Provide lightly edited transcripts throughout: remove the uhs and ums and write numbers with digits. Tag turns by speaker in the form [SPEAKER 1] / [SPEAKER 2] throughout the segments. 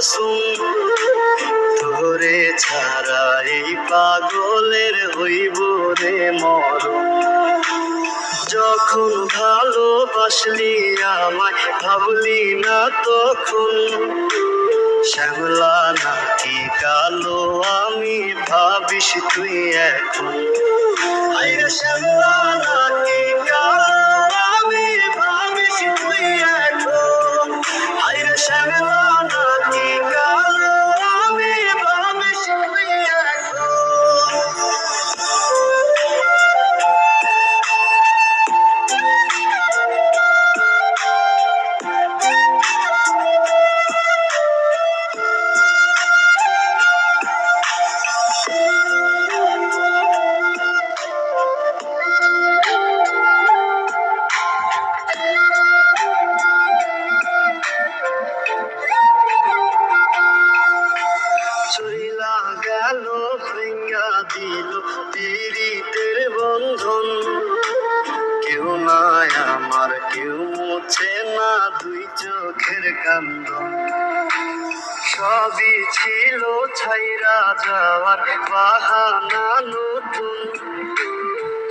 [SPEAKER 1] কসম, তোরে ছাড়া এই পাগলের হইব রে মরণ। যখন ভালোবাসলি আমায় ভাবলি না তখন, শ্যামলা নাকি কালো আমি ভাবিস তুই এখন। আইরে শ্যামলা নাকি কালো আমি ভাবিস তুই এখন। আইরে শ্যামলা নাকি কালো আমি ভাবিস তুই এখন। চইলা গেল ভেঙ্গা দিল পীড়িতের বন্ধন, কেউ নাই আমার কেউ মুছে না দুই চোখের কান্দন। সবই ছিল ছাইরা যাওয়ার বাহানা নতুন,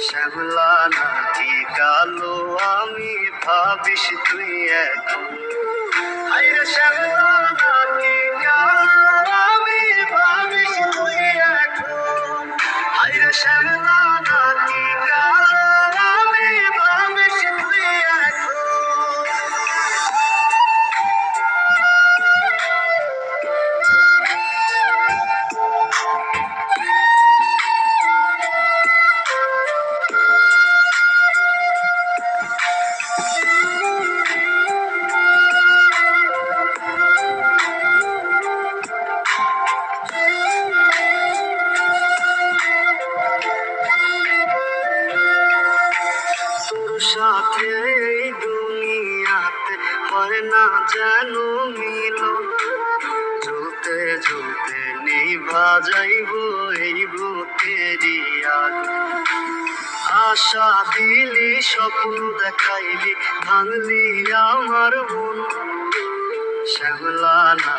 [SPEAKER 1] শ্যামলা নাকি কালো আমি ভাবিস তুই এখন। আইরে শ্যামলা নাকি কালো আমি ভাবিস তুই এখন। আইরে শ্যামলা নাকি কালো আমি ভাবিস তুই এখন। তোর সাথে এই দুনিয়াতে হয় না যেন মিল, জ্বলতে জ্বলতে নিভা যাইব এই বুকেরই আলো। আশা দিলি স্বপ্ন দেখাইলি ভাঙলি আমার মন, শ্যামলা না